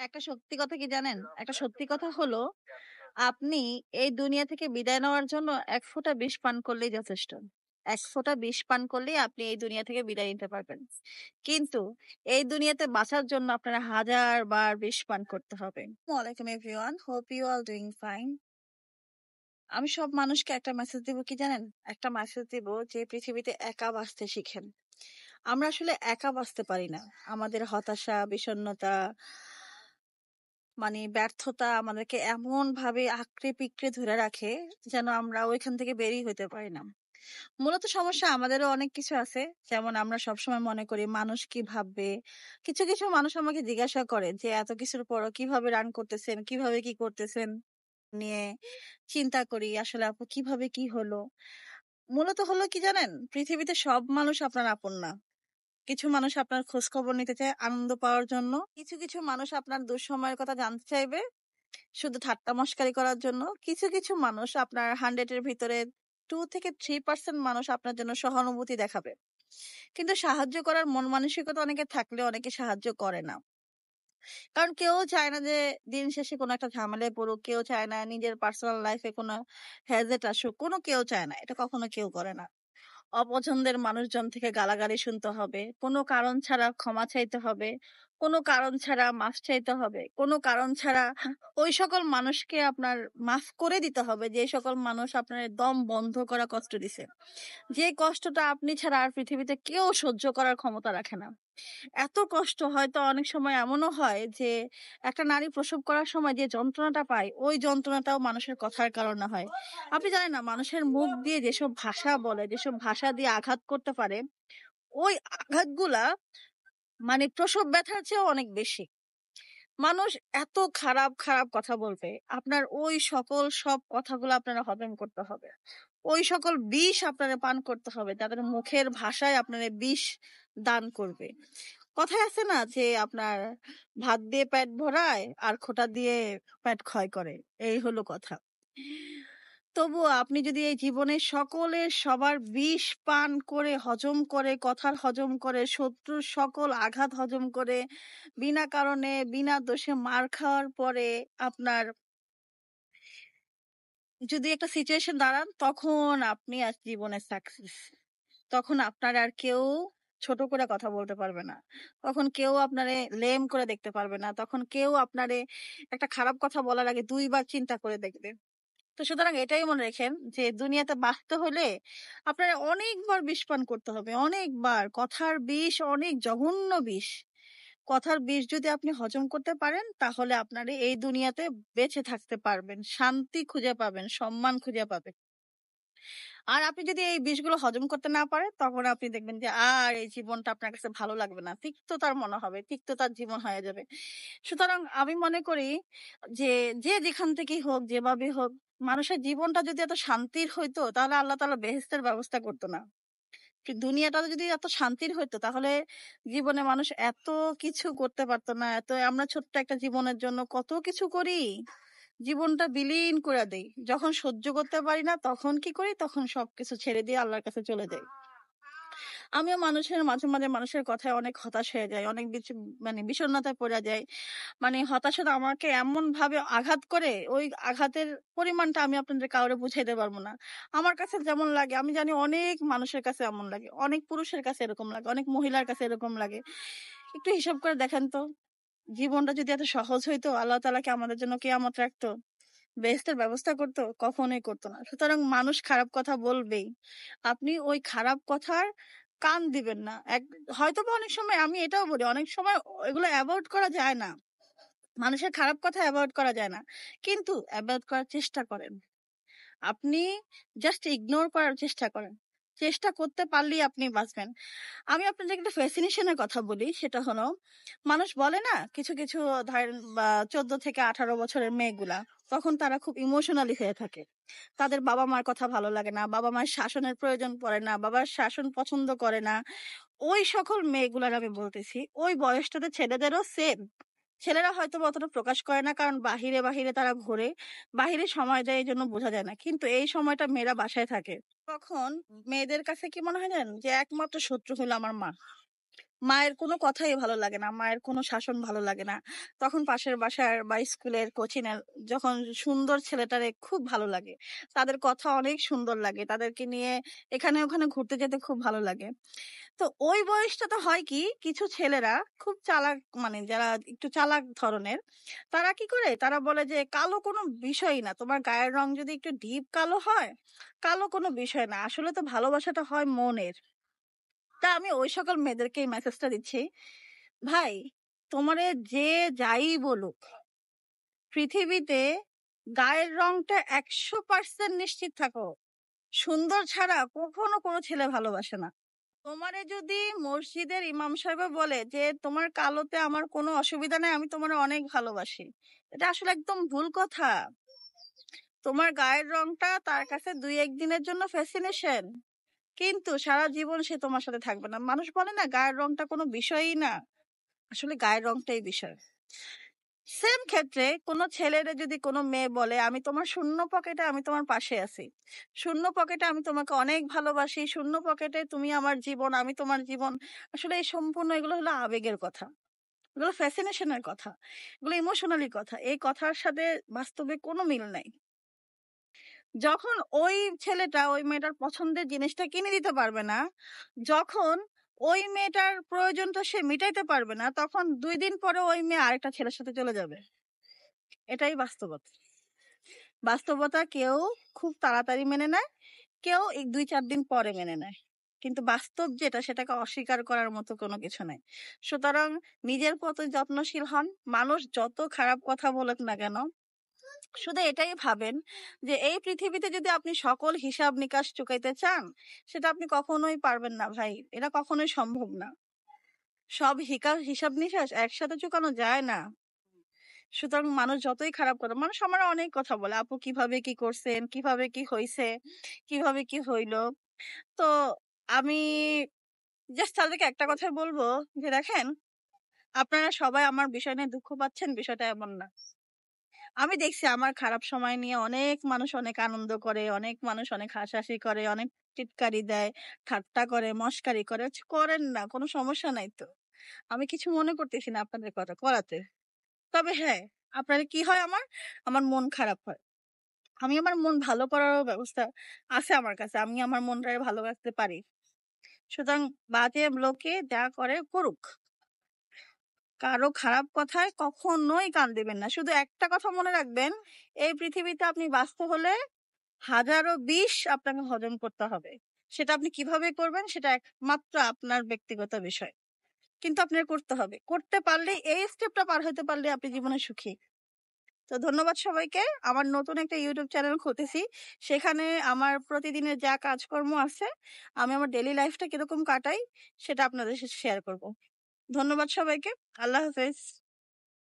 একটা সত্যি কথা কি জানেন? একটা সত্যি কথা হলো, আপনি এই দুনিয়া থেকে বিদায় নেওয়ার জন্য ১ ফোঁটা বিষ পান করলেই যথেষ্ট। ১ ফোঁটা বিষ পান করলেই আপনি এই দুনিয়া থেকে বিদায় নিতে পারবেন। কিন্তু এই দুনিয়াতে বাঁচার জন্য আপনার হাজার বার বিষ পান করতে হবে। আসসালামু আলাইকুম everyone, hope you all doing fine. আমি সব মানুষকে একটা মেসেজ দিব কি জানেন? একটা মেসেজ দিব যে পৃথিবীতে একা বাঁচতে শিখেন। আমরা আসলে একা বাঁচতে পারি না। আমাদের হতাশা, বিষণ্ণতা ব্যর্থতা আমাদেরকে এমনভাবে আঁকড়ে-পিকড়ে ধরে রাখে, যেন আমরা ওইখান থেকে বেরিয়ে হইতে পারি না। মূলত সমস্যা আমাদেরও অনেক কিছু আছে। যেমন আমরা সবসময় মনে করি মানুষ কি ভাববে? কিছু, কিছু মানুষ আমাকে জিজ্ঞাসা করে যে, "এত কিছুর পরও কিভাবে রান করতেছেন? কিভাবে কি করতেছেন?" নিয়ে চিন্তা করি আসলে আপু কিভাবে কি হলো? মূলত হলো কি জানেন? পৃথিবীতে সব মানুষ আপনার আপন না। কিছু মানুষ আপনার খোঁজখবর নিতে চায় আনন্দ পাওয়ার জন্য। কিছু, কিছু মানুষ আপনার দুঃসময়ের কথা জানতে চাইবে শুধু ঠাট্টা মশকারি করার জন্য। কিছু, কিছু মানুষ আপনার 100 এর ভিতরে 2 থেকে 3% মানুষ আপনার জন্য সহানুভূতি দেখাবে। কিন্তু সাহায্য করার মন মানসিকতা অনেকের থাকলেও অনেকে সাহায্য করে না। কারণ কেউ চায় না যে দিন শেষে কোনো একটা ঝামেলায় পড়ুক। কেউ চায় না নিজের পার্সোনাল লাইফ এ কোনো হ্যাজেট আসুক। কেউ চায় না। এটা কখনো কেউ করে না। অপছন্দের মানুষজন থেকে গালাগালি শুনতে হবে। কোনো কারণ ছাড়া ক্ষমা চাইতে হবে। কোনো কারণ ছাড়া মাফ চাইতে হবে। কোনো কারণ ছাড়া ওই সকল মানুষকে আপনার মাফ করে দিতে হবে যে সকল মানুষ আপনার দম বন্ধ করা কষ্ট দিছে। যে কষ্টটা আপনি ছাড়া আর পৃথিবীতে কেউ সহ্য করার ক্ষমতা রাখে না। এত কষ্ট হয়তো অনেক সময় এমনও হয় যে একটা নারী প্রসব করার সময় যে যন্ত্রণাটা পায় ওই যন্ত্রণাটাও মানুষের কথার কারণে হয়। আপনি জানেন না মানুষের মুখ দিয়ে যেসব ভাষা বলে, যেসব ভাষা দিয়ে আঘাত করতে পারে, ওই আঘাতগুলা প্রসব ব্যথার চেয়েও অনেক বেশি। মানুষ এত খারাপ, খারাপ কথা বলবে, আপনার ওই সকল সব কথাগুলো আপনারা হজম করতে হবে। ওই সকল বিষ আপনারা পান করতে হবে। তাদের মুখের ভাষায় আপনারা বিষ দান করবে। কথায় আছে না যে আপনার ভাত দিয়ে পেট ভরায় আর খোঁটা দিয়ে পেট ক্ষয় করে। এই হলো কথা। তবুও আপনি যদি এই জীবনে সকলের সবার বিষ পান করে হজম করে, কথার হজম করে, শত্রুর সকল আঘাত হজম করে, বিনা কারণে বিনা দোষে মার খাওয়ার পরে আপনার যদি একটা সিচুয়েশন দাঁড়ান, তখন আপনি আজ জীবনে সাকসেস। তখন আপনার আর কেউ ছোট করে কথা বলতে পারবে না। তখন কেউ আপনারে লেম করে দেখতে পারবে না। তখন কেউ আপনারে একটা খারাপ কথা বলার আগে ২ বার চিন্তা করে দেখবে। তো সুতরাং এটাই মনে রেখেন যে দুনিয়াতে বাঁচতে হলে আপনার অনেকবার বিষ পান করতে হবে। অনেকবার। কথার বিষ অনেক জঘন্য বিষ। কথার বিষ যদি আপনি হজম করতে পারেন তাহলে আপনারা এই দুনিয়াতে বেঁচে থাকতে পারবেন। শান্তি খুঁজে পাবেন, সম্মান খুঁজে পাবেন। আর আপনি যদি এই বিষগুলো হজম করতে না পারেন, তখন আপনি দেখবেন যে আর এই জীবনটা আপনার কাছে ভালো লাগবে না। তিক্ততার মনে হবে, তিক্ততার জীবন হয়ে যাবে। সুতরাং আমি মনে করি যে, যে যেখান থেকেই হোক, যেভাবেই হোক, মানুষের জীবনটা যদি এত শান্তির হইতো, তাহলে আল্লাহ তাআলা বেহেশতের ব্যবস্থা করত না। দুনিয়াটা যদি এত শান্তির হইতো, তাহলে জীবনে মানুষ এত কিছু করতে পারত না। আমরা ছোট্ট একটা জীবনের জন্য কত কিছু করি। জীবনটা বিলীন করে দেই। যখন সহ্য করতে পারি না তখন কি করি? তখন সবকিছু ছেড়ে দিয়ে আল্লাহর কাছে চলে যাই। আমিও মাঝে, মাঝে মানুষের কথায় অনেক হতাশ হয়ে যাই। অনেক বিষণ্ণতায় পড়ে যাই। হতাশাটা আমাকে এমনভাবে আঘাত করে, ওই আঘাতের পরিমাণটা আমি আপনাদের কাউরে বুঝাইতে পারব না। আমার কাছে যেমন লাগে আমি জানি অনেক মানুষের কাছে এমন লাগে। অনেক পুরুষের কাছে এরকম লাগে, অনেক মহিলার কাছে এরকম লাগে। একটু হিসাব করে দেখেন তো, জীবনটা যদি এত সহজ হইতো, আল্লাহ তাআলা কি আমাদের জন্য কিয়ামত রাখতো? বেহেশতের ব্যবস্থা করতো? কখনোই করতো না। সুতরাং মানুষ খারাপ কথা বলবেই। আপনি ওই খারাপ কথার কান দিবেন না। হয়তোবা অনেক সময় আমি এটাও বলি, অনেক সময় এগুলো এভয়েড করা যায় না। মানুষের খারাপ কথা এভয়েড করা যায় না। কিন্তু এভয়েড করার চেষ্টা করেন। আপনি জাস্ট ইগনোর করার চেষ্টা করেন। চেষ্টা করতে পারলেই আপনি বাঁচবেন। আমি আপনাদেরকে একটা ফ্যাসিনেশন এর কথা বলি। সেটা হলো, মানুষ বলে না কিছু, কিছু ধরেন 14 থেকে 18 বছরের মেয়েগুলা, তখন তারা খুব ইমোশনালি হয়ে থাকে। তাদের বাবা-মার কথা ভালো লাগে না, বাবা-মায়ের শাসনের প্রয়োজন পড়ে না, বাবার শাসন পছন্দ করে না। ওই সকল মেয়েগুলার আমি বলতেছি, ওই বয়সটাতে ছেলেদেরও সেম। ছেলেরা হয়তোবা অতটা প্রকাশ করে না, কারণ বাহিরে, বাহিরে তারা ঘোরে। বাহিরে সময় দেয় এজন্য বোঝা যায় না। কিন্তু এই সময়টা মেয়েরা বাসায় থাকে। তখন মেয়েদের কাছে কি মনে হয় জানেন? যে একমাত্র শত্রু হলো আমার মা। মায়ের কোনো কথাই ভালো লাগে না, মায়ের কোনো শাসন ভালো লাগে না। তখন পাশের বাসার বা স্কুলের কোচিনের যখন সুন্দর ছেলেটারে খুব ভালো লাগে, তাদের কথা অনেক সুন্দর লাগে, তাদেরকে নিয়ে এখানে ওখানে ঘুরতে যেতে খুব ভালো লাগে। তো ওই বয়সটাতে হয় কি, কিছু ছেলেরা খুব চালাক, মানে যারা একটু চালাক ধরনের, তারা কি করে, তারা বলে যে কালো কোনো বিষয়ই না, তোমার গায়ের রং যদি একটু ডিপ কালো হয়, কালো কোনো বিষয় না, আসলে তো ভালোবাসাটা হয় মনের। তা আমি ওই সকল মেয়েদেরকে এই মেসেজটা দিচ্ছি, ভাই, তোমারে যে যাই বলুক, পৃথিবীতে গায়ের রংটা 100% নিশ্চিত থাকো, সুন্দর ছাড়া কখনো কোনো ছেলে ভালোবাসে না। তোমারে যদি মসজিদের ইমাম সাহেব বলে যে তোমার কালোতে আমার কোনো অসুবিধা নেই, আমি তোমার অনেক ভালোবাসি, এটা আসলে একদম ভুল কথা। তোমার গায়ের রংটা তার কাছে 2-1 দিনের জন্য ফ্যাসিনেশন, কিন্তু সারা জীবন সে তোমার সাথে থাকবে না। মানুষ বলে না গায়ের রংটা কোনো বিষয়ই না, আসলে গায়ের রংটাই বিষয়। সেম ক্ষেত্রে কোনো ছেলের যদি কোনো মেয়ে বলে আমি তোমার শূন্য পকেটে, আমি তোমার পাশে আছি, শূন্য পকেটে আমি তোমাকে অনেক ভালোবাসি, শূন্য পকেটে তুমি আমার জীবন, আমি তোমার জীবন, আসলে এই সম্পূর্ণ এগুলো হলো আবেগের কথা, এগুলো ফ্যাসিনেশনের কথা, এগুলো ইমোশনালি কথা, এই কথার সাথে বাস্তবে কোনো মিল নাই। যখন ওই ছেলেটা ওই মেয়েটার পছন্দের জিনিসটা কিনে দিতে পারবে না, যখন ওই মেয়েটার প্রয়োজনটা সে মিটাইতে পারবে না, তখন 2 দিন পরে ওই মেয়ে আরেকটা ছেলের সাথে চলে যাবে। এটাই বাস্তবতা। বাস্তবতা কেউ খুব তাড়াতাড়ি মেনে নেয়, কেউ 2-4 দিন পরে মেনে নেয়, কিন্তু বাস্তব যেটা সেটাকে অস্বীকার করার মতো কোনো কিছু নাই। সুতরাং নিজের প্রতি যত্নশীল হন। মানুষ যত খারাপ কথা বলুক না কেন, শুধু এটাই ভাবেন যে এই পৃথিবীতে যদি আপনি সকল হিসাব নিকাশ চুকাইতে চান, সেটা আপনি কখনোই পারবেন না ভাই, এটা কখনোই সম্ভব না। সব হিসাব নিকাশ একসাথে চুকানো যায় না। সুতরাং মানুষ যতই খারাপ করে, মানুষ আমার অনেক কথা বলে, আপু কিভাবে কি করছেন, কিভাবে কি হইছে, কিভাবে কি হইলো। তো আমি জাস্ট তাদেরকে একটা কথাই বলবো যে দেখেন, আপনারা সবাই আমার বিষয় নিয়ে দুঃখ পাচ্ছেন, বিষয়টা এমন না। আমি দেখছি আমার খারাপ সময় নিয়ে অনেক মানুষ অনেক আনন্দ করে, অনেক মানুষ অনেক হাসাহাসি করে, অনেক টিটকারি দেয়, ঠাট্টা করে, মস্কারি করে, করেন না, কোনো সমস্যা নাই তো। আমি কিছু মনে করতেছি না আপনাদের কথা করাতে। তবে হ্যাঁ, আপনাদের কি হয়, আমার আমার মন খারাপ হয়। আমি আমার মন ভালো করারও ব্যবস্থা আছে আমার কাছে, আমি আমার মনটাকে ভালোবাসতে পারি। সুতরাং বাজে লোকে যা করে করুক, কারো খারাপ কথায় কখনোই কান দিবেন না। শুধু একটা কথা মনে রাখবেন, এই পৃথিবীতে আপনি বাঁচতে হলে হাজারো বিষ আপনাকে হজম করতে হবে। সেটা আপনি কিভাবে করবেন সেটা একমাত্র আপনার ব্যক্তিগত বিষয়, কিন্তু আপনার করতে হবে। করতে পারলে, এই স্টেপটা পার হতে পারলে আপনি জীবনে সুখী। তো ধন্যবাদ সবাইকে। আমার নতুন একটা ইউটিউব চ্যানেল খুলতেছি, সেখানে আমার প্রতিদিনের যা কাজকর্ম আছে, আমি আমার ডেইলি লাইফটা কিরকম কাটাই, সেটা আপনাদের সাথে শেয়ার করব। ধন্যবাদ সবাইকে। আল্লাহ হাফেজ।